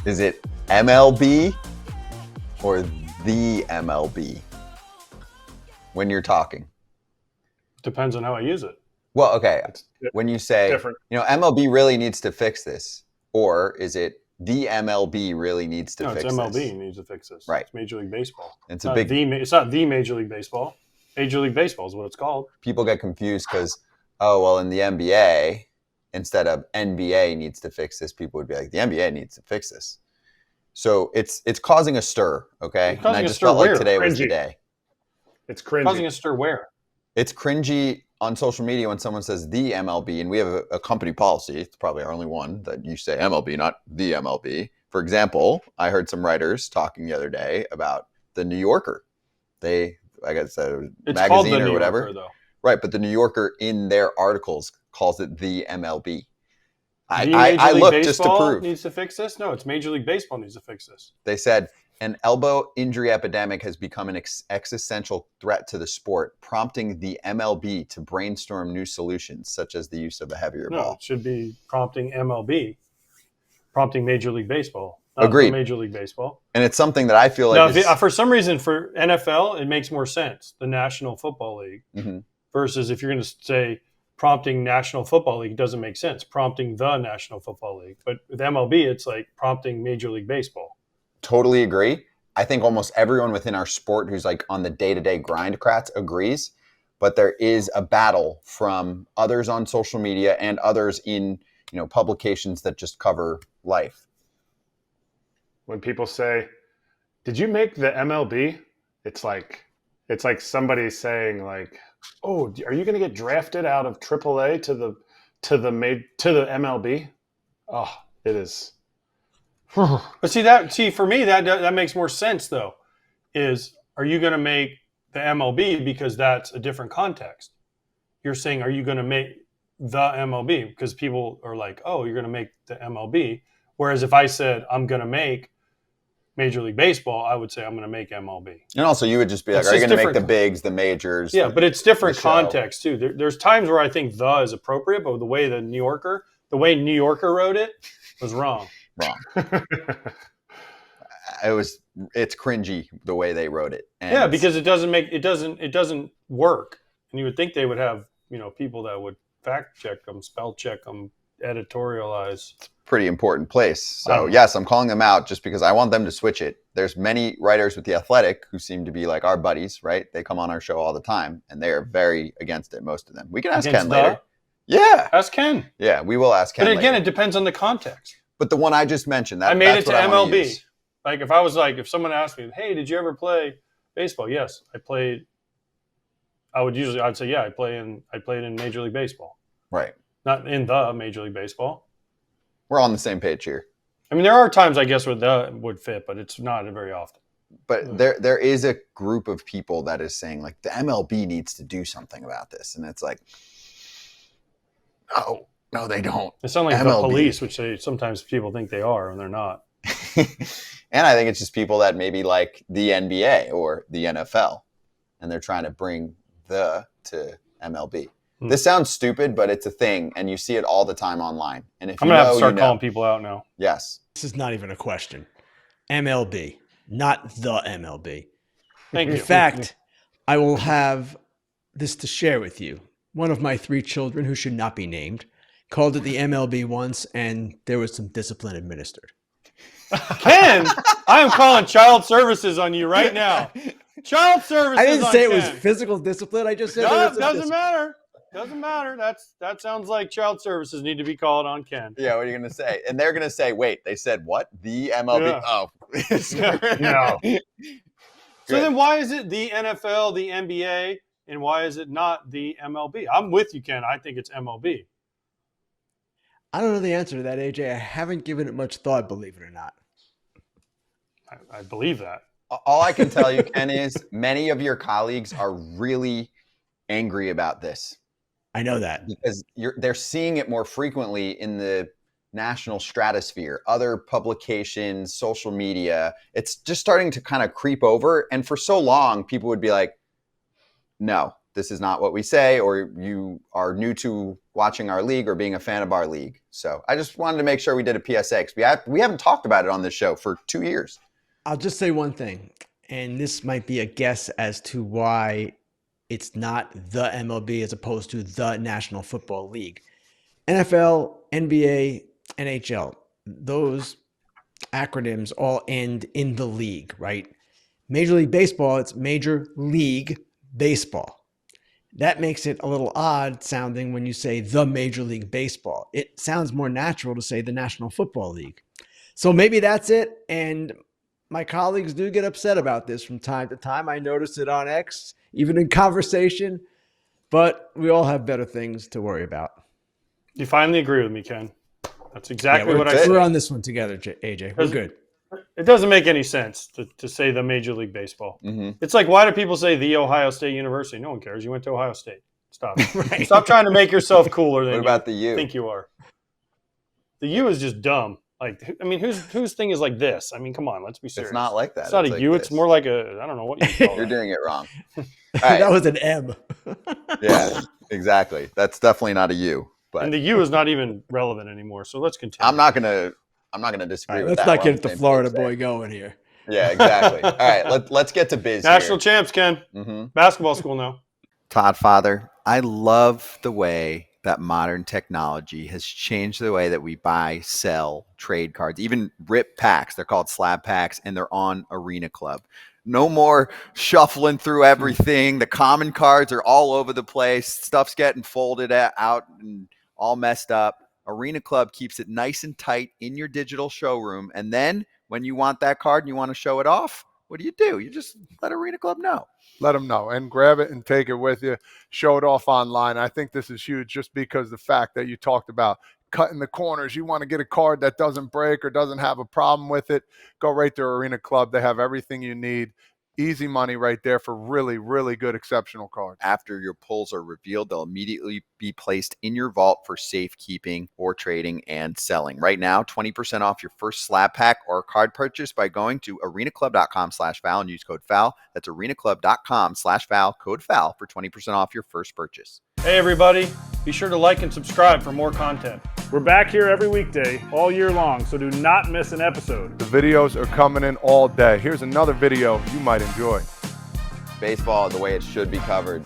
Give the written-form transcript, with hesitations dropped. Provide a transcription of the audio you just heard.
Is it MLB or the MLB when you're talking? Depends on how I use it. Well, okay. When you say, different. MLB really needs to fix this, or is it the MLB really needs to fix this? No, it's this? MLB needs to fix this. Right. It's Major League Baseball. It's not the Major League Baseball. Major League Baseball is what it's called. People get confused because, in the NBA, instead of NBA needs to fix this, people would be like, the NBA needs to fix this. So it's causing a stir, okay? It's causing and I a just stir felt like where? today was Cringy. the day. It's cringy. Causing a stir where? It's cringy on social media when someone says the MLB, and we have a company policy. It's probably our only one that you say MLB, not the MLB. For example, I heard some writers talking the other day about the New Yorker. I guess a It's magazine called the or New whatever. Yorker, though. Right, but the New Yorker in their articles calls it the MLB. I Major League looked Baseball just to prove. needs to fix this? No, it's Major League Baseball needs to fix this. They said an elbow injury epidemic has become an existential threat to the sport, prompting the MLB to brainstorm new solutions, such as the use of a heavier No, ball. it should be prompting MLB, prompting Major League Baseball. Not Agreed. Major League Baseball. And it's something that I feel like Now, for some reason, for NFL, it makes more sense, the National Football League, Mhm. versus if you're going to say prompting National Football League, it doesn't make sense. Prompting the National Football League. But with MLB, it's like prompting Major League Baseball. Totally agree. I think almost everyone within our sport who's like on the day-to-day grind, Kratz, agrees. But there is a battle from others on social media and others in publications that just cover life. When people say, "Did you make the MLB?" It's like somebody saying like, "Oh, are you going to get drafted out of AAA to the MLB?" Oh, it is. But for me, that makes more sense, though, are you going to make the MLB because that's a different context? You're saying, are you going to make the MLB? Because people are like, oh, you're going to make the MLB. Whereas if I said, I'm going to make Major League Baseball, I would say I'm going to make MLB. And also you would just be like, It's are you just going to make the different. bigs, the majors? Yeah, but it's different the show? context, too. There's times where I think the is appropriate, but the way New Yorker wrote it was wrong. It's cringy the way they wrote it. And yeah, because it doesn't work. And you would think they would have, people that would fact check them, spell check them, editorialize. it's a pretty important place. So yes, I'm calling them out just because I want them to switch it. There's many writers with The Athletic who seem to be like our buddies, right? They come on our show all the time and they are very against it, most of them. We can ask Ken later. Yeah. Ask Ken. Yeah, we will ask Ken But again, later. it depends on the context. But the one I just mentioned, I made it that's to what I wanna MLB. use. Like if someone asked me, hey, did you ever play baseball? Yes, I played. I'd say, yeah, I played in Major League Baseball. Right. Not in the Major League Baseball. We're on the same page here. I mean, there are times I guess where the would fit, but it's not very often. But there is a group of people that is saying like the MLB needs to do something about this. And it's like, no, they don't. They sound like MLB. the police, which sometimes people think they are, and they're not. And I think it's just people that maybe like the NBA or the NFL, and they're trying to bring to MLB. This sounds stupid, but it's a thing, and you see it all the time online. And if I'm you gonna know, have to start you know. calling people out now. Yes. This is not even a question. MLB, not the MLB. Thank you. In fact, I will have this to share with you. One of my 3 children, who should not be named, called it the MLB once, and there was some discipline administered. Ken, I am calling child services on you right now. Child services. I didn't on say it was Ken. physical discipline. I just said No, there it was some doesn't discipline. matter. Doesn't matter. That sounds like child services need to be called on Ken. Yeah, what are you going to say? And they're going to say, wait, they said what? The MLB? Yeah. Oh. No. So then why is it the NFL, the NBA, and why is it not the MLB? I'm with you, Ken. I think it's MLB. I don't know the answer to that, AJ. I haven't given it much thought, believe it or not. I believe that. All I can tell you, Ken, is many of your colleagues are really angry about this. I know that. Because they're seeing it more frequently in the national stratosphere, other publications, social media. It's just starting to kind of creep over. And for so long, people would be like, no, this is not what we say, or you are new to watching our league or being a fan of our league. So I just wanted to make sure we did a PSA, because we haven't talked about it on this show for 2 years. I'll just say one thing, and this might be a guess as to why it's not the MLB as opposed to the National Football League. NFL, NBA, NHL, those acronyms all end in the league, right? Major League Baseball, it's Major League Baseball. That makes it a little odd sounding when you say the Major League Baseball. It sounds more natural to say the National Football League. So maybe that's it. And my colleagues do get upset about this from time to time. I noticed it on X, even in conversation, but we all have better things to worry about. You finally agree with me, Ken. That's exactly what I said. We're on this one together, AJ. We're good. It doesn't make any sense to say the Major League Baseball. Mm-hmm. It's like, why do people say the Ohio State University? No one cares. You went to Ohio State. Stop. Right. Stop trying to make yourself cooler than What about the U? you think you are. The U is just dumb. Like, I mean, whose thing is like this? I mean, come on, let's be serious. It's not like that. It's not a like U. this. It's more like a, I don't know what you call it. You're doing it wrong. All right. That was an M. Yeah, exactly. That's definitely not a U. But And the U is not even relevant anymore. So let's continue. I'm not gonna disagree with Let's that. not We're on get the the same Florida page there. boy going here. Yeah, exactly. All right, let's get to biz. National champs, Ken. Mm-hmm. Basketball school now. Todd Father, I love the way that modern technology has changed the way that we buy, sell, trade cards, even rip packs. They're called slab packs, and they're on Arena Club. No more shuffling through everything. The common cards are all over the place. Stuff's getting folded out and all messed up. Arena Club keeps it nice and tight in your digital showroom. And then when you want that card and you want to show it off, what do? You just let Arena Club know. Let them know and grab it and take it with you. Show it off online. I think this is huge just because the fact that you talked about cutting the corners. You want to get a card that doesn't break or doesn't have a problem with it, go right to Arena Club. They have everything you need. Easy money right there for really, really good, exceptional cards. After your pulls are revealed, they'll immediately be placed in your vault for safekeeping or trading and selling. Right now, 20% off your first slab pack or card purchase by going to arenaclub.com/FOUL and use code FOUL. That's arenaclub.com/FOUL, code FOUL for 20% off your first purchase. Hey, everybody. Be sure to like and subscribe for more content. We're back here every weekday, all year long, so do not miss an episode. The videos are coming in all day. Here's another video you might enjoy. Baseball the way it should be covered.